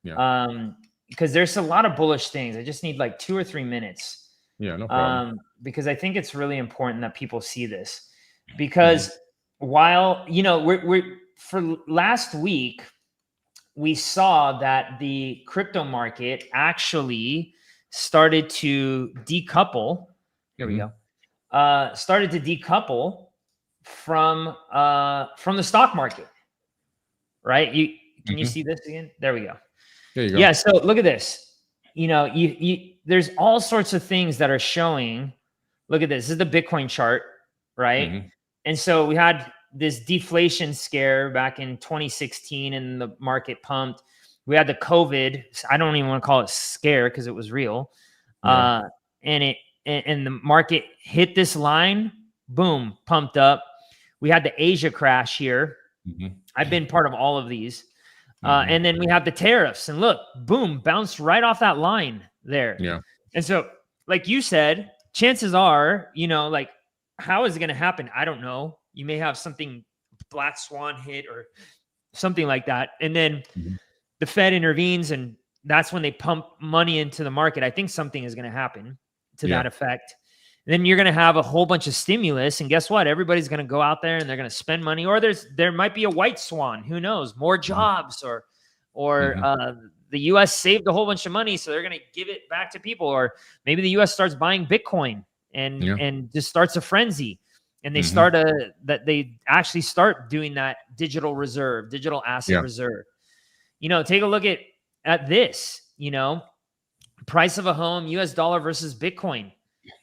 Yeah. Because there's a lot of bullish things. I just need like 2 or 3 minutes. Yeah, no problem. Because I think it's really important that people see this. Because while we're for last week, we saw that the crypto market actually started to decouple. Here we go. Started to decouple from the stock market. Right? Can you see this again? There we go. There you go. Yeah. So look at this. There's all sorts of things that are showing. Look at this. This is the Bitcoin chart, right? And so we had this deflation scare back in 2016 and the market pumped. We had the COVID. I don't even want to call it scare because it was real. And the market hit this line, boom, pumped up. We had the Asia crash here. I've been part of all of these. And then we have the tariffs and look, boom, bounced right off that line there. Yeah. And so, like you said, chances are, like, how is it going to happen? I don't know. You may have something black swan hit or something like that. And then the Fed intervenes and that's when they pump money into the market. I think something is going to happen to that effect. And then you're going to have a whole bunch of stimulus. And guess what? Everybody's going to go out there and they're going to spend money, or there might be a white swan. Who knows? More jobs or the U.S. saved a whole bunch of money. So they're going to give it back to people. Or maybe the U.S. starts buying Bitcoin and just starts a frenzy. And they they actually start doing that digital asset reserve. Take a look at this, price of a home, US dollar versus Bitcoin.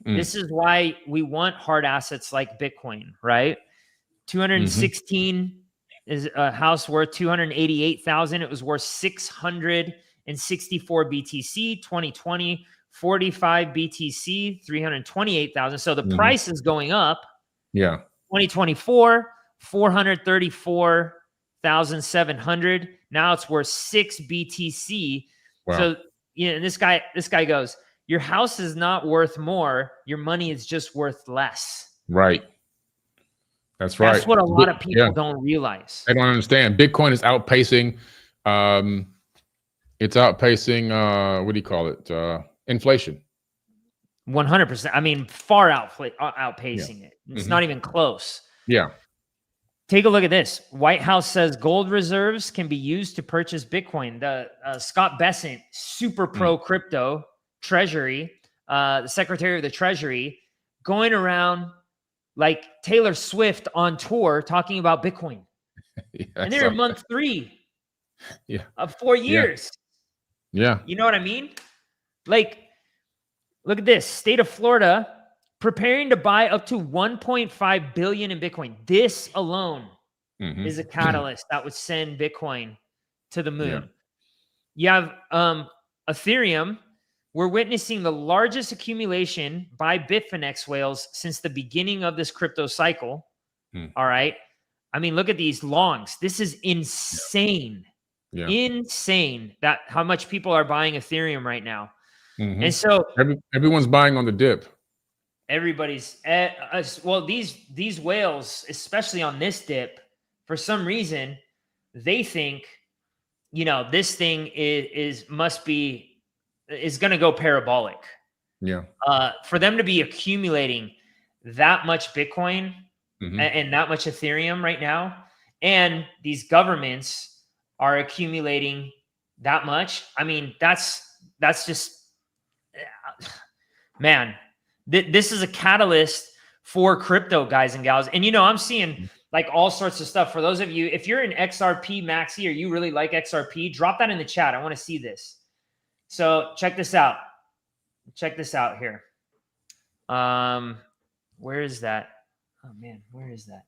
This is why we want hard assets like Bitcoin, right? 216 is a house worth 288,000. It was worth 664 BTC. 2020, 45 BTC, 328,000. So the price is going up. Yeah. 2024, 434,700. Now it's worth 6 BTC. Wow. So, and this guy goes, your house is not worth more. Your money is just worth less. Right. That's right. That's what a lot of people don't realize. They don't understand. Bitcoin is outpacing, what do you call it? Inflation. 100%. I mean, far outpacing it. It's not even close. Yeah. Take a look at this. White House says gold reserves can be used to purchase Bitcoin. The Scott Bessent, super pro crypto treasury, the Secretary of the Treasury, going around like Taylor Swift on tour talking about Bitcoin. And they're in month 3 of 4 years. Yeah. You know what I mean? Like, look at this. State of Florida preparing to buy up to 1.5 billion in Bitcoin. This alone is a catalyst that would send Bitcoin to the moon. You have Ethereum. We're witnessing the largest accumulation by Bitfinex whales since the beginning of this crypto cycle. All right. I mean, look at these longs. This is insane. Insane that how much people are buying Ethereum right now. And so everyone's buying on the dip. Everybody's well, these whales, especially on this dip, for some reason, they think, this thing is going to go parabolic. Yeah. For them to be accumulating that much Bitcoin and that much Ethereum right now, and these governments are accumulating that much. I mean, that's just, man. This is a catalyst for crypto, guys and gals. And, I'm seeing like all sorts of stuff. For those of you, if you're an XRP maxi or you really like XRP, drop that in the chat. I want to see this. So check this out. Check this out here. Where is that? Oh, man, where is that?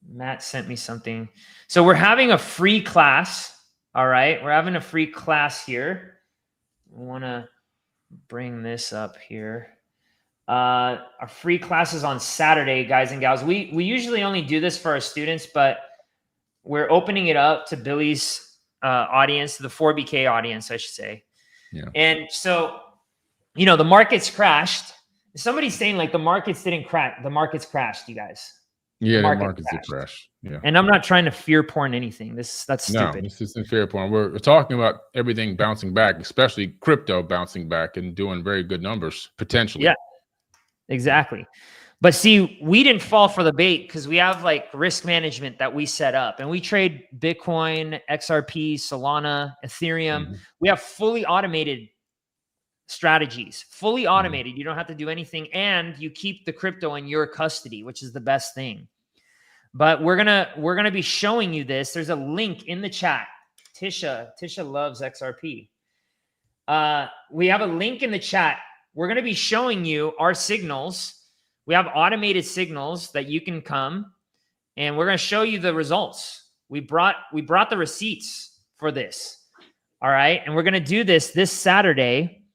Matt sent me something. So we're having a free class. All right. We're having a free class here. I want to bring this up here. Our free classes on Saturday, guys and gals. We usually only do this for our students, but we're opening it up to Billy's audience, the 4BK audience, I should say. Yeah. And so, you know, the markets crashed. Somebody's saying like the markets didn't crash. The markets crashed, you guys. Yeah, the markets did crash. Yeah. And I'm not trying to fear porn anything. That's stupid. No, this isn't fear porn. We're talking about everything bouncing back, especially crypto bouncing back and doing very good numbers, potentially. Yeah, exactly. But see, we didn't fall for the bait because we have like risk management that we set up, and we trade Bitcoin, XRP, Solana, Ethereum. Mm-hmm. We have fully automated strategies, fully automated. You don't have to do anything, and you keep the crypto in your custody, which is the best thing. But we're gonna be showing you this. There's a link in the chat. Tisha loves XRP. We have a link in the chat. We're gonna be showing you our signals. We have automated signals that you can come, and we're gonna show you the results. We brought the receipts for this. All right, and we're gonna do this Saturday.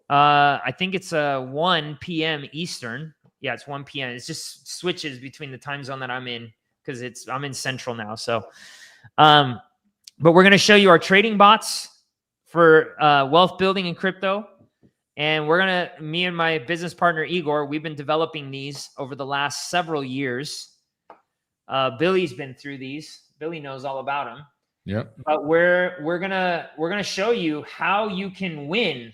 I think it's 1 p.m. Eastern. Yeah, it's 1 p.m. It just switches between the time zone that I'm in because I'm in Central now. So, but we're going to show you our trading bots for wealth building in crypto. And me and my business partner, Igor, we've been developing these over the last several years. Billy's been through these. Billy knows all about them. Yep. But we're gonna show you how you can win.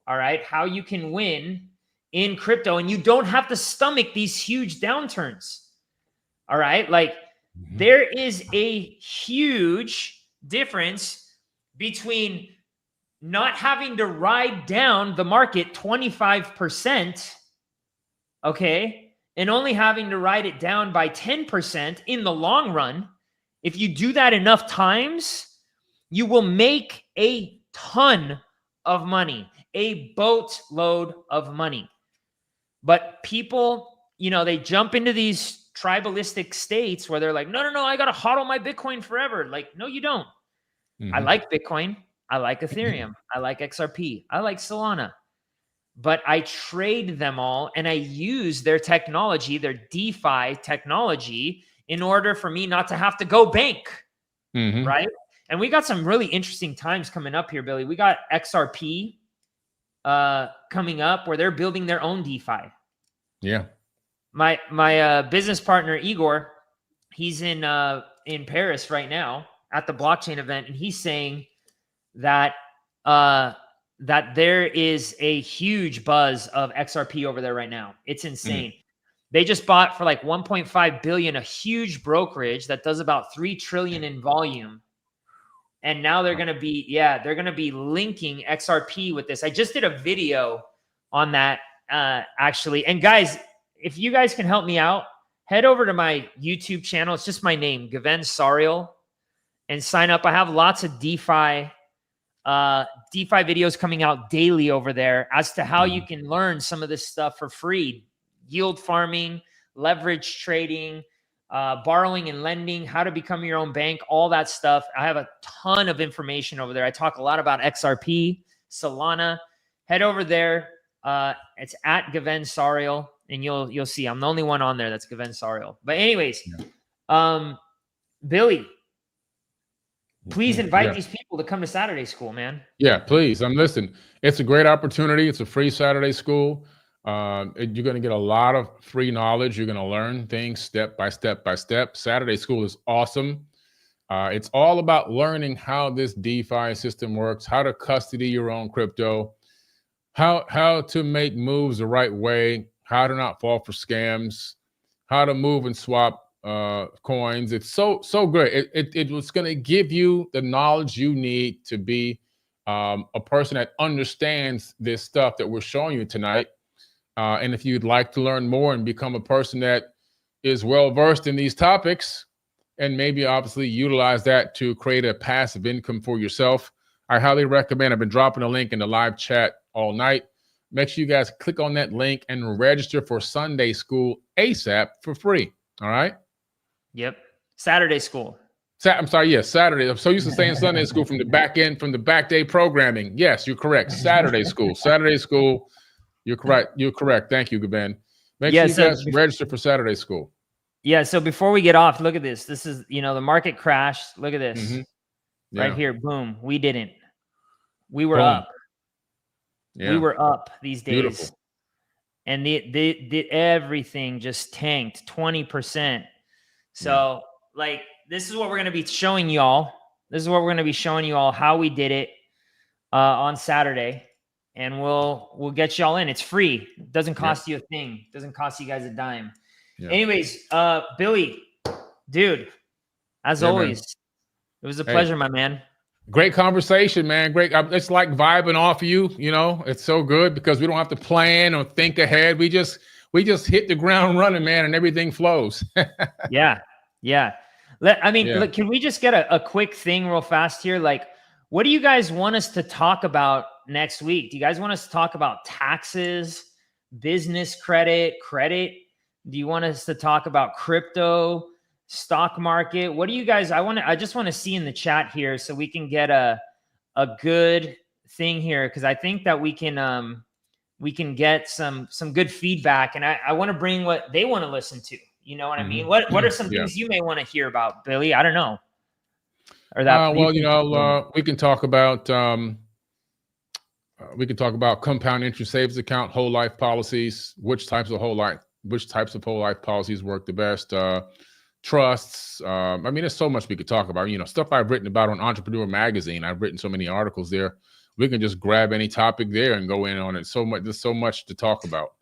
All right, how you can win in crypto, and you don't have to stomach these huge downturns. All right, like there is a huge difference between not having to ride down the market 25%, okay, and only having to ride it down by 10% in the long run. If you do that enough times, you will make a ton of money, a boatload of money. But people, you know, they jump into these tribalistic states where they're like, no, I got to hodl my Bitcoin forever. Like, no, you don't. I like Bitcoin. I like Ethereum. I like XRP. I like Solana. But I trade them all, and I use their technology, their DeFi technology, in order for me not to have to go bank, right? And we got some really interesting times coming up here, Billy. We got XRP coming up where they're building their own DeFi. Yeah. My business partner, Igor, he's in Paris right now at the blockchain event, and he's saying that that there is a huge buzz of XRP over there right now. It's insane. They just bought for like 1.5 billion, a huge brokerage that does about 3 trillion in volume. And now they're going to be linking XRP with this. I just did a video on that actually. And guys, if you guys can help me out, head over to my YouTube channel. It's just my name, Gven Sariol, and sign up. I have lots of DeFi videos coming out daily over there as to how you can learn some of this stuff for free. Yield farming, leverage trading, borrowing and lending, how to become your own bank, all that stuff. I have a ton of information over there. I talk a lot about XRP, Solana. Head over there. It's at Gven Sariol, and you'll see I'm the only one on there that's Gven Sariol. But anyways, Billy, please invite these people to come to Saturday school, man. Yeah, please. Listen, it's a great opportunity. It's a free Saturday school. You're going to get a lot of free knowledge. You're going to learn things step by step by step. Saturday school is awesome. It's all about learning how this DeFi system works, how to custody your own crypto, how to make moves the right way, how to not fall for scams, how to move and swap coins. It's so great. It was going to give you the knowledge you need to be a person that understands this stuff that we're showing you tonight. And if you'd like to learn more and become a person that is well-versed in these topics and maybe obviously utilize that to create a passive income for yourself, I highly recommend. I've been dropping a link in the live chat all night. Make sure you guys click on that link and register for Sunday school ASAP for free. All right? Yep. Saturday school. I'm sorry, yes, Saturday. I'm so used to saying Sunday school from the back end, from the back day programming. Yes, you're correct. Saturday school. Saturday school. You're correct. You're correct. Thank you, Gven. Make sure you guys register for Saturday school. Yeah. So before we get off, look at this. This is, the market crashed. Look at this. Yeah. Right here. Boom. We didn't. We were Boom. up. Yeah. We were up these days. Beautiful. And the everything just tanked 20%. So like, this is what we're going to be showing y'all. This is what we're going to be showing you all how we did it on Saturday. And we'll get y'all in. It's free. It doesn't cost you a thing. It doesn't cost you guys a dime. Yeah. Anyways, Billy, dude, as always, man. It was a pleasure, my man. Great conversation, man. Great. It's like vibing off you. It's so good because we don't have to plan or think ahead. We just hit the ground running, man, and everything flows. Yeah. Look, can we just get a quick thing real fast here? Like, what do you guys want us to talk about next week? Do you guys want us to talk about taxes, business credit? Do you want us to talk about crypto, stock market? What do you guys, I just want to see in the chat here so we can get a good thing here. Cause I think that we can get some good feedback, and I want to bring what they want to listen to. You know what I mean? What are some things you may want to hear about, Billy? I don't know. Or that we can talk about compound interest savings account, whole life policies, which types of whole life policies work the best, trusts. There's so much we could talk about. Stuff I've written about on Entrepreneur Magazine. I've written so many articles there. We can just grab any topic there and go in on it. There's so much to talk about.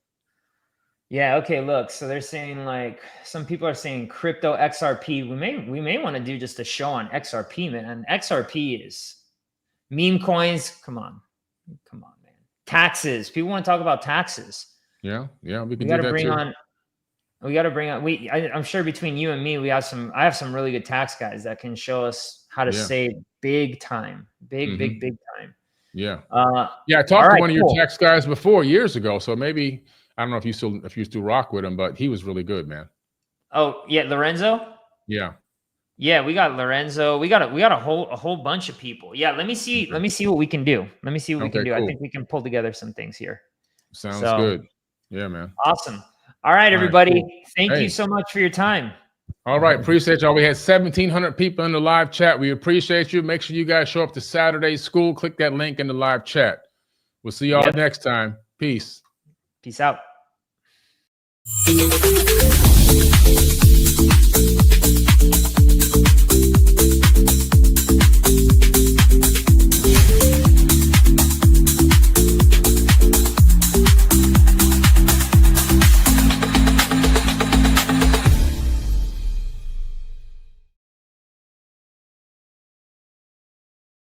Yeah. Okay. Look, so they're saying, like, some people are saying crypto XRP. We may want to do just a show on XRP, man. And XRP is meme coins. Come on, man. Taxes. People want to talk about taxes. Yeah. We can do that too. We got to bring on. I'm sure between you and me, I have some really good tax guys that can show us how to save big time, big time. Yeah. I talked to one of your tax guys before years ago. So maybe, I don't know if you still rock with him, but he was really good, man. Oh yeah. Lorenzo. Yeah. Yeah. We got Lorenzo. We got a whole bunch of people. Yeah. Let me see what we can do. Cool. I think we can pull together some things here. Sounds good. Yeah, man. Awesome. All right, everybody. Thank you so much for your time. All right. Appreciate y'all. We had 1,700 people in the live chat. We appreciate you. Make sure you guys show up to Saturday school. Click that link in the live chat. We'll see y'all next time. Peace. Peace out.